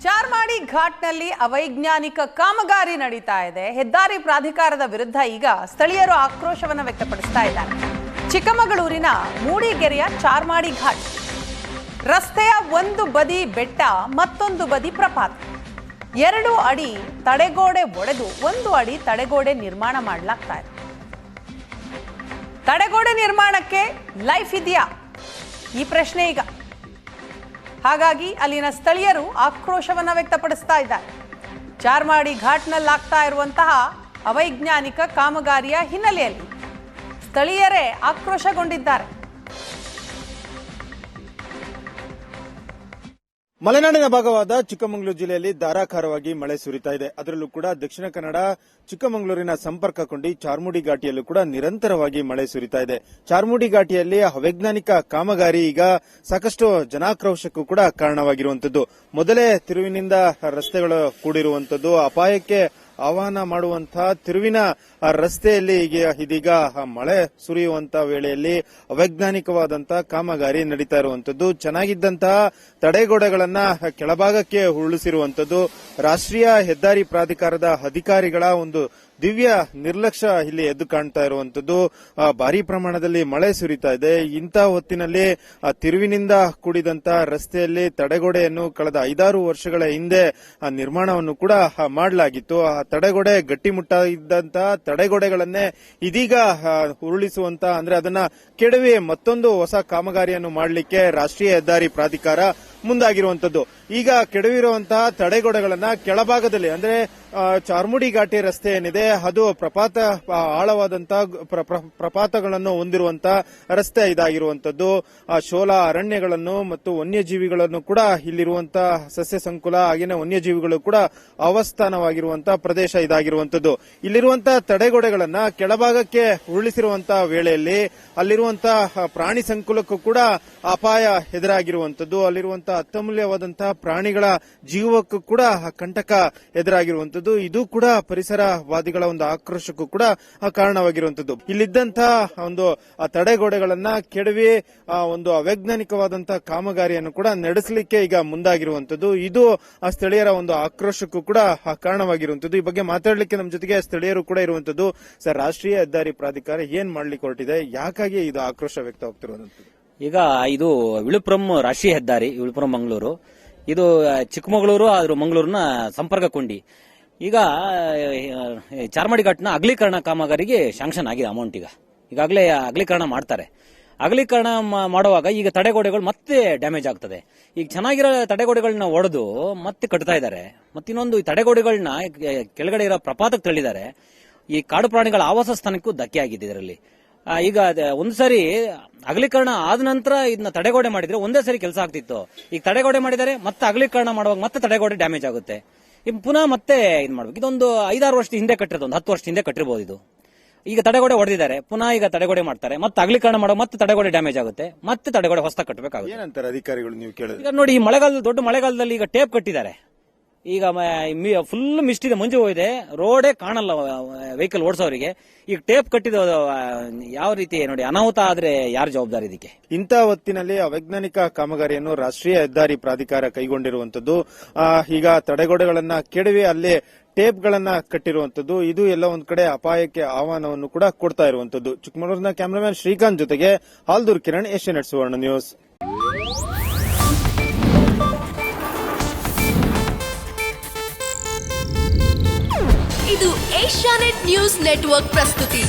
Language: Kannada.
ಚಾರ್ಮಾಡಿ ಘಾಟ್ನಲ್ಲಿ ಅವೈಜ್ಞಾನಿಕ ಕಾಮಗಾರಿ ನಡೀತಾ ಇದೆ. ಹೆದ್ದಾರಿ ಪ್ರಾಧಿಕಾರದ ವಿರುದ್ಧ ಈಗ ಸ್ಥಳೀಯರು ಆಕ್ರೋಶವನ್ನು ವ್ಯಕ್ತಪಡಿಸ್ತಾ ಇದ್ದಾರೆ. ಚಿಕ್ಕಮಗಳೂರಿನ ಮೂಡಿಗೆರೆಯ ಚಾರ್ಮಾಡಿ ಘಾಟ್ ರಸ್ತೆಯ ಒಂದು ಬದಿ ಬೆಟ್ಟ, ಮತ್ತೊಂದು ಬದಿ ಪ್ರಪಾತ. 2 ಅಡಿ ತಡೆಗೋಡೆ ಒಡೆದು 1 ಅಡಿ ತಡೆಗೋಡೆ ನಿರ್ಮಾಣ ಮಾಡಲಾಗ್ತಾ ಇದೆ. ತಡೆಗೋಡೆ ನಿರ್ಮಾಣಕ್ಕೆ ಲೈಫ್ ಇದೆಯಾ ಈ ಪ್ರಶ್ನೆ ಈಗ. ಹಾಗಾಗಿ ಅಲ್ಲಿನ ಸ್ಥಳೀಯರು ಆಕ್ರೋಶವನ್ನು ವ್ಯಕ್ತಪಡಿಸ್ತಾ ಇದ್ದಾರೆ. ಚಾರ್ಮಾಡಿ ಘಾಟ್ನಲ್ಲಿ ಆಗ್ತಾ ಇರುವಂತಹ ಅವೈಜ್ಞಾನಿಕ ಕಾಮಗಾರಿಯ ಹಿನ್ನೆಲೆಯಲ್ಲಿ ಸ್ಥಳೀಯರೇ ಆಕ್ರೋಶಗೊಂಡಿದ್ದಾರೆ. ಮಲೆನಾಡಿನ ಭಾಗವಾದ ಚಿಕ್ಕಮಗಳೂರು ಜಿಲ್ಲೆಯಲ್ಲಿ ಧಾರಾಕಾರವಾಗಿ ಮಳೆ ಸುರಿತಾ ಇದೆ. ಅದರಲ್ಲೂ ಕೂಡ ದಕ್ಷಿಣ ಕನ್ನಡ ಚಿಕ್ಕಮಗಳೂರಿನ ಸಂಪರ್ಕ ಕೊಂಡಿ ಚಾರ್ಮಾಡಿ ಘಾಟಿಯಲ್ಲೂ ಕೂಡ ನಿರಂತರವಾಗಿ ಮಳೆ ಸುರಿತಾ ಇದೆ. ಚಾರ್ಮಾಡಿ ಘಾಟಿಯಲ್ಲಿ ಅವೈಜ್ಞಾನಿಕ ಕಾಮಗಾರಿ ಈಗ ಸಾಕಷ್ಟು ಜನಾಕ್ರೋಶಕ್ಕೂ ಕೂಡ ಕಾರಣವಾಗಿರುವಂತದ್ದು. ಮೊದಲೇ ತಿರುವಿನಿಂದ ರಸ್ತೆಗಳು ಕೂಡಿರುವಂತದ್ದು, ಅಪಾಯಕ್ಕೆ ಆಹ್ವಾನ ಮಾಡುವಂತಹ ತಿರುವಿನ ರಸ್ತೆಯಲ್ಲಿ ಇದೀಗ ಮಳೆ ಸುರಿಯುವಂತಹ ವೇಳೆಯಲ್ಲಿ ಅವೈಜ್ಞಾನಿಕವಾದಂತಹ ಕಾಮಗಾರಿ ನಡೀತಾ ಇರುವಂತದ್ದು. ಚೆನ್ನಾಗಿದ್ದಂತಹ ತಡೆಗೋಡೆಗಳನ್ನ ಕೆಳಭಾಗಕ್ಕೆ ಉರುಳಿಸಿರುವಂತದ್ದು ರಾಷ್ಟ್ರೀಯ ಹೆದ್ದಾರಿ ಪ್ರಾಧಿಕಾರದ ಅಧಿಕಾರಿಗಳ ಒಂದು ದಿವ್ಯ ನಿರ್ಲಕ್ಷ್ಯ ಇಲ್ಲಿ ಎದ್ದು ಕಾಣ್ತಾ ಇರುವಂತದ್ದು. ಭಾರಿ ಪ್ರಮಾಣದಲ್ಲಿ ಮಳೆ ಸುರಿತಾ ಇದೆ. ಇಂಥ ಹೊತ್ತಿನಲ್ಲಿ ತಿರುವಿನಿಂದ ಕೂಡಿದಂತಹ ರಸ್ತೆಯಲ್ಲಿ ತಡೆಗೋಡೆಯನ್ನು ಕಳೆದ 5-6 ವರ್ಷಗಳ ಹಿಂದೆ ನಿರ್ಮಾಣವನ್ನು ಕೂಡ ಮಾಡಲಾಗಿತ್ತು. ಆ ತಡೆಗೋಡೆ ಗಟ್ಟಿಮುಟ್ಟಾಗಿದ್ದಂತಹ ತಡೆಗೋಡೆಗಳನ್ನೇ ಇದೀಗ ಉರುಳಿಸುವಂತ, ಅಂದ್ರೆ ಅದನ್ನ ಕೆಡವಿ ಮತ್ತೊಂದು ಹೊಸ ಕಾಮಗಾರಿಯನ್ನು ಮಾಡಲಿಕ್ಕೆ ರಾಷ್ಟ್ರೀಯ ಹೆದ್ದಾರಿ ಪ್ರಾಧಿಕಾರ ಮುಂದಾಗಿರುವಂತದ್ದು. ಈಗ ಕೆಡವಿರುವಂತಹ ತಡೆಗೋಡೆಗಳನ್ನ ಕೆಳಭಾಗದಲ್ಲಿ, ಅಂದ್ರೆ ಚಾರ್ಮಾಡಿ ಘಾಟಿ ರಸ್ತೆ ಏನಿದೆ ಅದು ಆಳವಾದಂತಹ ಪ್ರಪಾತಗಳನ್ನು ಹೊಂದಿರುವಂತಹ ರಸ್ತೆ ಇದಾಗಿರುವಂತದ್ದು. ಶೋಲ ಅರಣ್ಯಗಳನ್ನು ಮತ್ತು ವನ್ಯಜೀವಿಗಳನ್ನು ಕೂಡ ಇಲ್ಲಿರುವಂತಹ ಸಸ್ಯ ಸಂಕುಲ ಹಾಗೇನೆ ವನ್ಯಜೀವಿಗಳು ಕೂಡ ಅವಸ್ಥಾನವಾಗಿರುವಂತಹ ಪ್ರದೇಶ ಇದಾಗಿರುವಂತದ್ದು. ಇಲ್ಲಿರುವಂತಹ ತಡೆಗೋಡೆಗಳನ್ನ ಕೆಳಭಾಗಕ್ಕೆ ಉರುಳಿಸಿರುವಂತಹ ವೇಳೆಯಲ್ಲಿ ಅಲ್ಲಿರುವಂತಹ ಪ್ರಾಣಿ ಸಂಕುಲಕ್ಕೂ ಕೂಡ ಅಪಾಯ ಎದುರಾಗಿರುವಂತದ್ದು. ಅಲ್ಲಿರುವಂತಹ ಅತ್ಯಮೂಲ್ಯವಾದಂತಹ ಪ್ರಾಣಿಗಳ ಜೀವಕ್ಕೂ ಕೂಡ ಕಂಟಕ ಎದುರಾಗಿರುವಂತದ್ದು. ಇದು ಕೂಡ ಪರಿಸರವಾದಿಗಳ ಒಂದು ಆಕ್ರೋಶಕ್ಕೂ ಕೂಡ ಕಾರಣವಾಗಿರುವಂತದ್ದು. ಇಲ್ಲಿದ್ದಂತಹ ಒಂದು ತಡೆಗೋಡೆಗಳನ್ನ ಕೆಡವಿ ಒಂದು ಅವೈಜ್ಞಾನಿಕವಾದಂತಹ ಕಾಮಗಾರಿಯನ್ನು ಕೂಡ ನಡೆಸಲಿಕ್ಕೆ ಈಗ ಮುಂದಾಗಿರುವಂತದ್ದು. ಇದು ಸ್ಥಳೀಯರ ಒಂದು ಆಕ್ರೋಶಕ್ಕೂ ಕೂಡ ಕಾರಣವಾಗಿರುವಂತದ್ದು. ಈ ಬಗ್ಗೆ ಮಾತಾಡಲಿಕ್ಕೆ ನಮ್ಮ ಜೊತೆಗೆ ಸ್ಥಳೀಯರು ಕೂಡ ಇರುವಂತದ್ದು. ಸರ್, ರಾಷ್ಟ್ರೀಯ ಹೆದ್ದಾರಿ ಪ್ರಾಧಿಕಾರ ಏನ್ ಮಾಡ್ಲಿಕ್ಕೆ ಹೊರಟಿದೆ, ಯಾಕಾಗಿ ಇದು ಆಕ್ರೋಶ ವ್ಯಕ್ತವಾಗ್ತಿರುವಂತದ್ದು? ಈಗ ಇದು ವಿಳುಪುರಂ ರಾಷ್ಟ್ರೀಯ ಹೆದ್ದಾರಿ, ವಿಳುಪುರಂ ಮಂಗಳೂರು, ಇದು ಚಿಕ್ಕಮಗಳೂರು ಆದ್ರೂ ಮಂಗಳೂರಿನ ಸಂಪರ್ಕ ಕೊಂಡಿ. ಈಗ ಚಾರ್ಮಾಡಿ ಘಾಟ್ನ ಅಗಲೀಕರಣ ಕಾಮಗಾರಿಗೆ ಶಾಂಕ್ಷನ್ ಆಗಿದೆ ಅಮೌಂಟ್. ಈಗಾಗಲೇ ಅಗಲೀಕರಣ ಮಾಡ್ತಾರೆ. ಅಗಲೀಕರಣ ಮಾಡುವಾಗ ಈಗ ತಡೆಗೋಡೆಗಳು ಮತ್ತೆ ಡ್ಯಾಮೇಜ್ ಆಗ್ತದೆ. ಈಗ ಚೆನ್ನಾಗಿರೋ ತಡೆಗೋಡೆಗಳನ್ನ ಒಡೆದು ಮತ್ತೆ ಕಟ್ತಾ ಇದ್ದಾರೆ. ಮತ್ತಿನ್ನೊಂದು ಈ ತಡೆಗೋಡೆಗಳನ್ನ ಕೆಳಗಡೆ ಇರೋ ಪ್ರಪಾತಕ್ಕೆ ತಳ್ಳಿದ್ದಾರೆ. ಈ ಕಾಡು ಪ್ರಾಣಿಗಳ ಆವಾಸ ಸ್ಥಾನಕ್ಕೂ ಧಕ್ಕೆ ಆಗಿದೆ ಇದರಲ್ಲಿ. ಈಗ ಒಂದು ಸರಿ ಅಗಲೀಕರಣ ಆದ ನಂತರ ಇದನ್ನ ತಡೆಗೋಡೆ ಮಾಡಿದ್ರೆ ಒಂದೇ ಸರಿ ಕೆಲಸ ಆಗ್ತಿತ್ತು. ಈಗ ತಡೆಗೋಡೆ ಮಾಡಿದರೆ ಮತ್ತೆ ಅಗಲೀಕರಣ ಮಾಡುವಾಗ ಮತ್ತೆ ತಡೆಗೋಡೆ ಡ್ಯಾಮೇಜ್ ಆಗುತ್ತೆ. ಪುನಃ ಮತ್ತೆ ಇದು ಮಾಡ್ಬೇಕು. ಇದೊಂದು 5-6 ವರ್ಷದ ಹಿಂದೆ ಕಟ್ಟಿರೋದು, ಒಂದು 10 ವರ್ಷದ ಹಿಂದೆ ಕಟ್ಟಿರಬಹುದು ಇದು. ಈಗ ತಡೆಗೋಡೆ ಹೊಡೆದಿದ್ದಾರೆ, ಪುನಃ ಈಗ ತಡೆಗೋಡೆ ಮಾಡ್ತಾರೆ, ಮತ್ತೆ ಅಗಲೀಕರಣ ಮಾಡುವಾಗ ಮತ್ತೆ ತಡೆಗೋಡೆ ಡ್ಯಾಮೇಜ್ ಆಗುತ್ತೆ, ಮತ್ತೆ ತಡೆಗೋಡೆ ಹೊಸ ಕಟ್ಟಬೇಕಾಗುತ್ತೆ. ಏನಂತಾರೆ ಅಧಿಕಾರಿಗಳು ನೀವು ಕೇಳಿದ್ರೆ? ಈಗ ನೋಡಿ, ಈ ಮಳೆಗಾಲ, ದೊಡ್ಡ ಮಳೆಗಾಲದಲ್ಲಿ ಈಗ ಟೇಪ್ ಕಟ್ಟಿದ್ದಾರೆ. ಈಗ ಫುಲ್ ಮಿಸ್ಟ್ ಇದೆ, ಮಂಜು ಇದೆ, ರೋಡೇ ಕಾಣಲ್ಲ ವೆಹಿಕಲ್ ಓಡಿಸೋರಿಗೆ. ಈಗ ಟೇಪ್ ಕಟ್ಟಿದ ಯಾವ ರೀತಿ ನೋಡಿ, ಅನಾಹುತ ಆದ್ರೆ ಯಾರು ಜವಾಬ್ದಾರಿ ಇದಕ್ಕೆ? ಇಂಥ ಹೊತ್ತಿನಲ್ಲಿ ಅವೈಜ್ಞಾನಿಕ ಕಾಮಗಾರಿಯನ್ನು ರಾಷ್ಟ್ರೀಯ ಹೆದ್ದಾರಿ ಪ್ರಾಧಿಕಾರ ಕೈಗೊಂಡಿರುವಂತದ್ದು. ಈಗ ತಡೆಗೋಡೆಗಳನ್ನ ಕೆಡವಿ ಅಲ್ಲಿ ಟೇಪ್ಗಳನ್ನ ಕಟ್ಟಿರುವಂತದ್ದು. ಇದು ಎಲ್ಲ ಒಂದ್ ಕಡೆ ಅಪಾಯಕ್ಕೆ ಆಹ್ವಾನವನ್ನು ಕೂಡ ಕೊಡ್ತಾ ಇರುವಂತದ್ದು. ಚಿಕ್ಕಮಗಳೂರಿನ ಕ್ಯಾಮರಾಮನ್ ಶ್ರೀಕಾಂತ್ ಜೊತೆಗೆ ಹಾಲ್ದೂರ್ ಕಿರಣ್, ಏಷ್ಯಾನೆಟ್ ಸುವರ್ಣ ನ್ಯೂಸ್. ಇದು ಏಷ್ಯಾನೆಟ್ ನ್ಯೂಸ್ ನೆಟ್ವರ್ಕ್ ಪ್ರಸ್ತುತಿ.